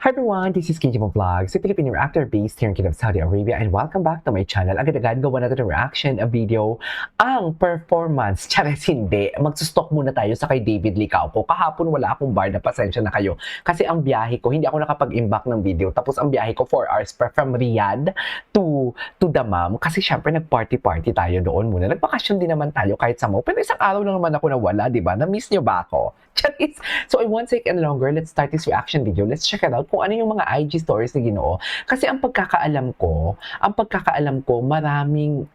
Hi everyone, this is KJ Vlogs, a Filipino reactor based here in Kingdom of Saudi Arabia, and welcome back to my channel. Agad-agad gawa natin ng reaction a video ang performance. Charis hindi. Magsustok muna tayo sa kay David Licauco. Kahapon wala akong bar na pasensya na kayo. Kasi ang biyahe ko, hindi ako nakapag-imbak ng video. Tapos ang biyahe ko 4 hours from Riyadh to Dammam. Kasi syempre nag-party-party tayo doon muna. Nagbakasyon din naman tayo kahit sa mo. Pero isang araw lang naman ako nawala, di ba? Na-miss nyo ba ako? Charis! So I won't take any longer. Let's start this reaction video. Let's check it out kung ano yung mga IG stories ni Ginoo. Kasi ang pagkakaalam ko, maraming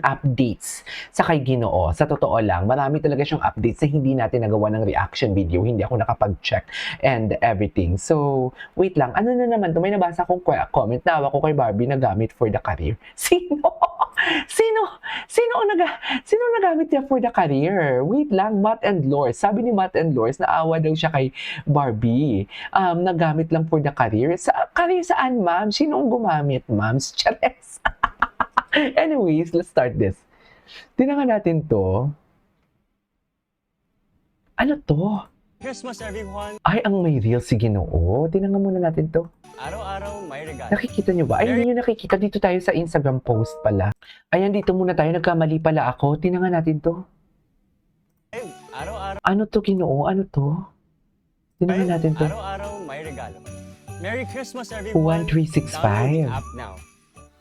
updates sa kay Ginoo. Sa totoo lang, marami talaga siyang updates na hindi natin nagawa ng reaction video. Hindi ako nakapag-check and everything. So, wait lang. Ano na naman to? May nabasa akong comment na ko kay Barbie na gamit for the career. Sino? Sino nagamit niya for the career? Wait lang, Matt and Lors. Sabi ni Matt and Lors, naawa daw siya kay Barbie. Nagamit lang for the career. Career saan, ma'am? Sino ang gumamit, ma'am? Chares. Anyways, let's start this. Tingnan natin to. Ano to? Christmas, everyone! Ay, ang may real si Ginoo. Tingnan muna natin to. Araw-araw may regalo. Nakikita nyo ba? Ay, hindi nyo nakikita. Dito tayo sa Instagram post pala. Ayan, dito muna tayo. Nagkamali pala ako. Tingnan natin to. Araw-araw Ano to, Ginoo? Ano to? Tingnan natin to. Araw-araw may regalo. Merry Christmas, everyone! 1365. Download the app now.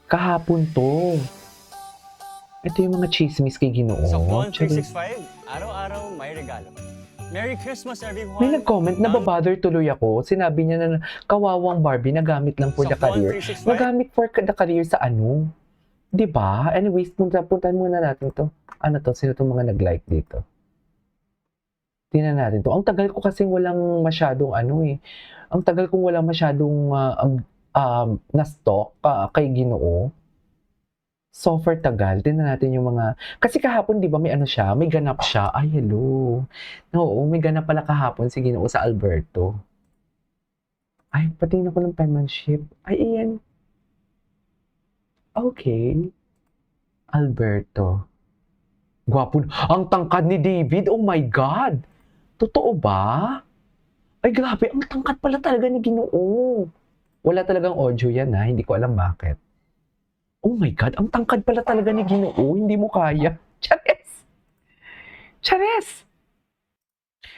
Kahapon to. Ito yung mga chismis kay Ginoo. Sa Charis. 1365, araw-araw may regalo. Merry Christmas, everyone! May nag-comment, nababother tuloy ako. Sinabi niya na kawawang Barbie, nagamit lang for the career. Nagamit for the career sa ano? Diba? Anyways, puntahan muna natin to. Ano to? Sino itong mga nag-like dito? Tingnan natin to. Ang tagal ko kasing walang masyadong Ang tagal kong walang masyadong na-stock kay Ginoo. So, for tagal, tingnan natin yung mga... Kasi kahapon, di ba, may siya, may ganap siya. Ay, hello. Oo, may ganap pala kahapon si Ginoo sa Alberto. Ay, patingin ako ng penmanship. Ay, iyan. Okay. Alberto. Gwapo. Ang tangkad ni David. Oh my God. Totoo ba? Ay, grabe. Ang tangkad pala talaga ni Ginoo. Wala talagang audio yan, ha. Hindi ko alam bakit. Oh my God, ang tangkad pala talaga ni Ginoo. Hindi mo kaya. Chares! Chares!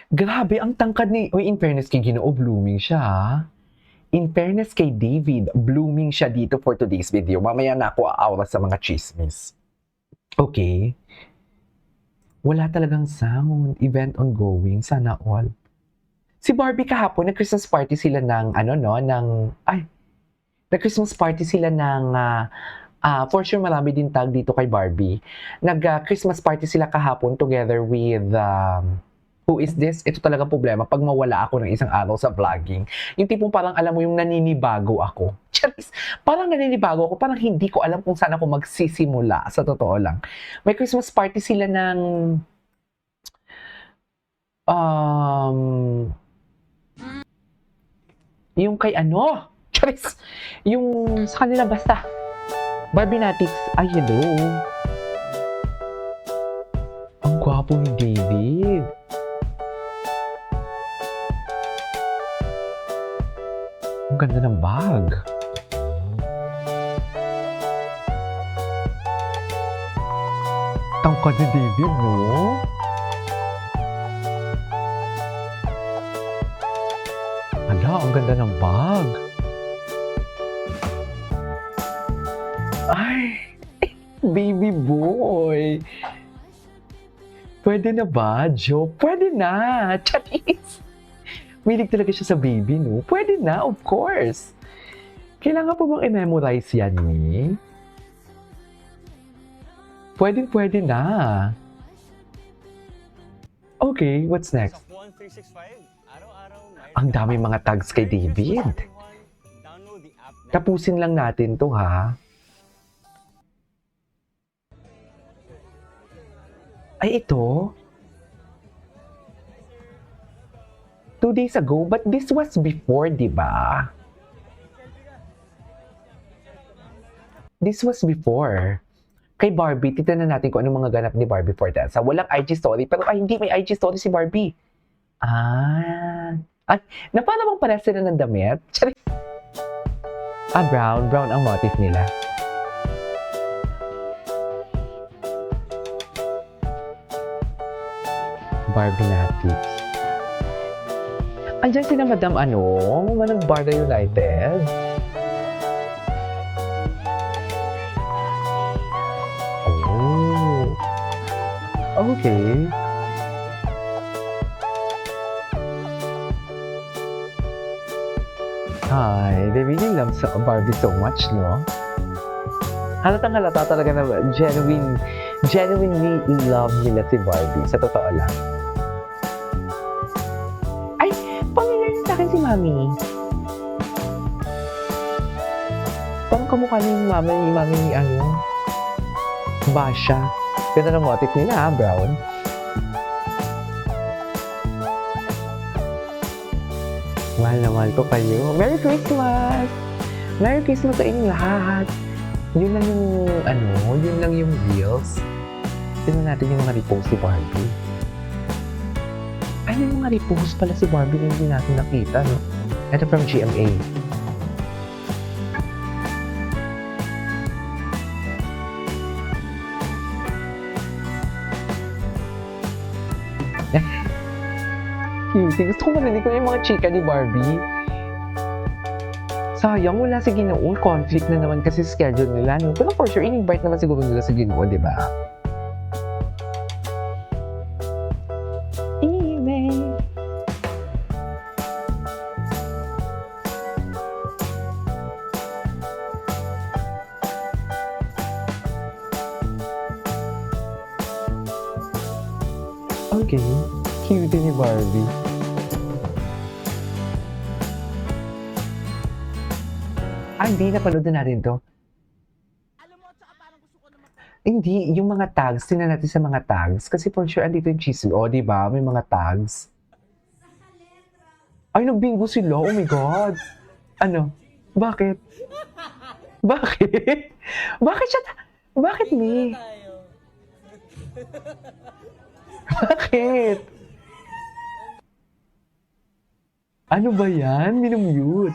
Grabe, ang tangkad ni... Uy, in fairness kay Ginoo, blooming siya, ha? In fairness kay David, blooming siya dito for today's video. Mamaya na ako aaura sa mga chismis. Okay. Wala talagang sound. Event ongoing. Sana all. Si Barbie kahapon, nag-Christmas party sila ng, nag-Christmas party sila ng... for sure, marami din tag dito kay Barbie. Nag-Christmas party sila kahapon together with, who is this? Ito talaga problema pag mawala ako ng isang araw sa vlogging. Yung tipong parang alam mo yung naninibago ako. Charis, parang naninibago ako. Parang hindi ko alam kung saan ako magsisimula. Sa totoo lang. May Christmas party sila ng, yung kay Charis, yung sa kanila basta. Barbinatics, ay hello. Ang gwapo ni David. Ang ganda ng bag. Tangkad ni David, no? Hala, ang ganda ng bag. Ay, baby boy. Pwede na ba, Joe? Pwede na. Charis. Milig talaga siya sa baby, no? Pwede na, of course. Kailangan pa bang i-memorize yan, eh? Pwede na. Okay, what's next? Sa 1365, araw-araw may Ang dami mga tags kay David. Download the app now. Tapusin lang natin to, ha? Ay, ito? 2 days ago, but this was before, di ba? This was before. Kay Barbie, titignan natin kung anong mga ganap ni Barbie Fortesa. Walang IG story, pero hindi may IG story si Barbie. At, na paano bang pares sila ng damit? Charis! Brown. Brown ang motif nila. Barbie Natives. Andiyan sila Madam Manang Barda United. Oh. Okay. Hi, they really love Barbie so much, no? Halatang halata talaga na genuinely love nila si Barbie, sa totoo lang. Ay, pamilya rin sa akin si Mami. Parang kamukha niya yung mami ni Basha. Ganda ng motif nila, brown. Mahal na mahal ko kayo. Merry Christmas! Merry Christmas sa inyong lahat! Yun lang yung reels. Tignan natin yung mga repost si Barbie. Ay, may mga repost pala si Barbie na hindi natin nakita, no? Ito from GMA. Cutie. Gusto ko marinig ko yung mga chika ni Barbie. Sayang, wala si Ginoo. Conflict na naman kasi schedule nila. No? Pero for sure, in-invite naman siguro nila si Ginoo, di ba? Okay. Cute ni Barbie. Hindi. Napanood na natin to. Alam mo, tsaka parang gusto ko naman. Hindi. Yung mga tags. Tingnan natin sa mga tags. Kasi for sure, andito yung chisel. O, diba? May mga tags. Ay, nagbingo sila. Oh my God. Ano? Bakit? Bakit? Bakit siya? Bakit ni? Bakit? Ano ba yan? Minumute.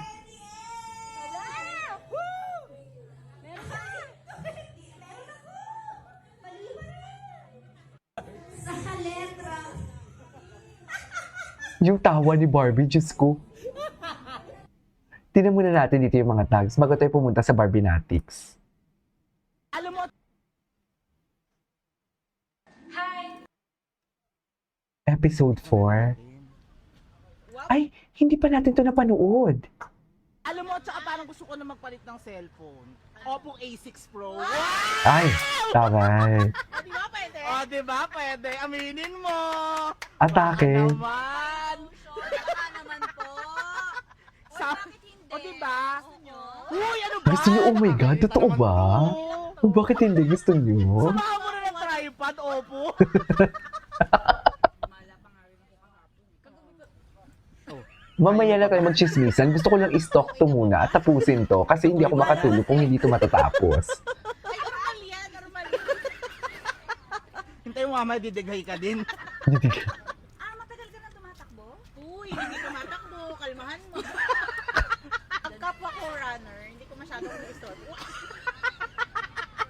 Yung tawa ni Barbie, Diyos ko. Tingnan muna natin dito yung mga tags bago tayo pumunta sa Barbie Natics. Alam mo, Episode 4. Ay, hindi pa natin to napanood. alam mo, tsaka parang gusto ko na magpalit ng cellphone. Oppo A6 Pro. Wow! Ay, taray. O, di ba pwede? O, di ba pwede? Aminin mo. Atake. Baka naman. Baka naman po. Sa, Bakit hindi? o, di ba? Gusto nyo? Uy, ano ba? Gusto niyo, oh my God, totoo ba? Oh, bakit hindi gusto niyo? Samahan mo na ng tripod, Oppo. Mamaya na tayo magchismisan. Gusto ko lang i-stock to muna at tapusin to kasi hindi ako makatulog kung hindi to matatapos. Ay, normal yan, normal yan. Hintay mo, mama, didighay ka din. Matagal ka na tumatakbo? Uy, hindi tumatakbo. Kalmahan mo. Ang kapwa ko runner, hindi ko masyadong gusto.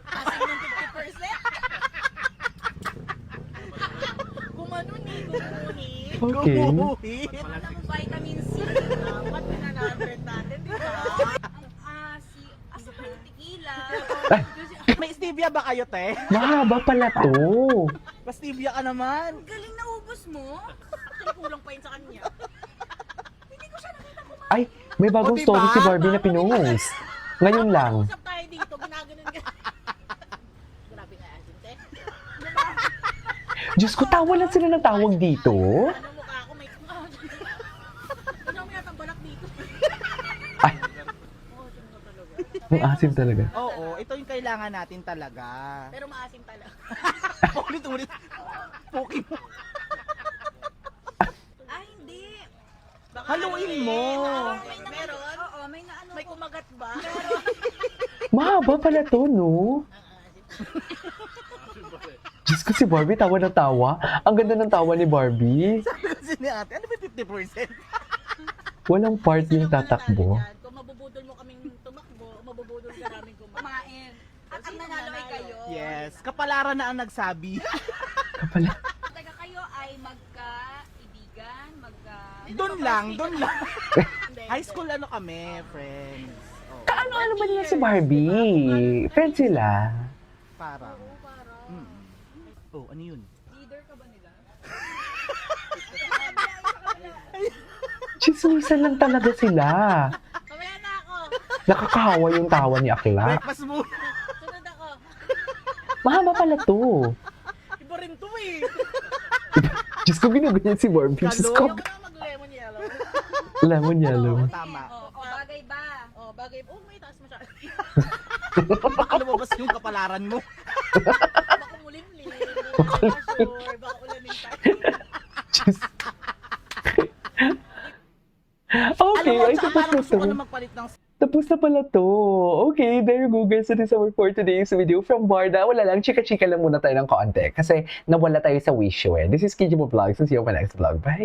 Kasi ng 50%. Gumano ni, gumuni. Okay. Gumuhit. Ng vitamin C. Dapat pinanagret natin, di ba? Ang asi. Asa pa yung tequila? May stevia ba kayo, te? Mahaba pala to. Mas stevia ka naman. Ang galing na ubos mo. Actually, kulang pa yun sa kanya. Ay, may bagong O, diba? story si Barbie na pinost. Ngayon lang. Usap tayo dito, ginaganon ka. Grabe nga asin, te. Diyos ko, tawa lang sila ng tawag dito. Ano mukha ako, may Ano mo yata balak dito? Ay, ang asim talaga. Oo, ito yung kailangan natin talaga. Pero maasim talaga. Ulit-ulit. Poking mo. Ay, hindi. Baka Haluin mo. Meron? Oo, may naano May ko. kumagat ba? Mahaba pala to, no? Diyos ko, si Barbie tawa ng tawa. Ang ganda ng tawa ni Barbie. Sabi ko si ate, ano ba 50%? Walang part Isa yung lang mananalo tatakbo. dyan. Kung mabubudol mo kaming tumakbo, mabubudol ka namin kumain. At ang nanalo ay kayo. Yes, kapalaran na ang nagsabi. Kapala. Taga kayo ay magka-ibigan, Doon lang. High school ano kami, friends. Oh, Ano ba nila si Barbie? Friends sila. parang. Parang, Oh, ano yun? leader ka ba nila? Chismisan lang talaga sila. Mamaya na ako. Nakakahawa yung tawa ni Akla. Breakfast muna. Sunod ako. Mahaba pala to. Iba rin to eh. Diyos ko, ginuganyan si Barbie. Diyos ko. Ayoko na mag-lemon yellow. Lemon yellow. Oo, tama. O bagay ba? Oh, bagay. Oh, may taas masyado. Baka lumabas yung kapalaran mo. Baka mulimlim. Hindi na sure. Baka ulamin tayo. Diyos. Okay, Alam mo, ay tsaka tapos parang na gusto ko to. na magpalit ng Tapos na pala to. Okay, there you go guys. That is our for today's video from Barda. Wala lang, chika-chika lang muna tayo ng konti. Kasi nawala tayo sa wish eh. This is Kijimo Vlogs. See you on my next vlog. Bye!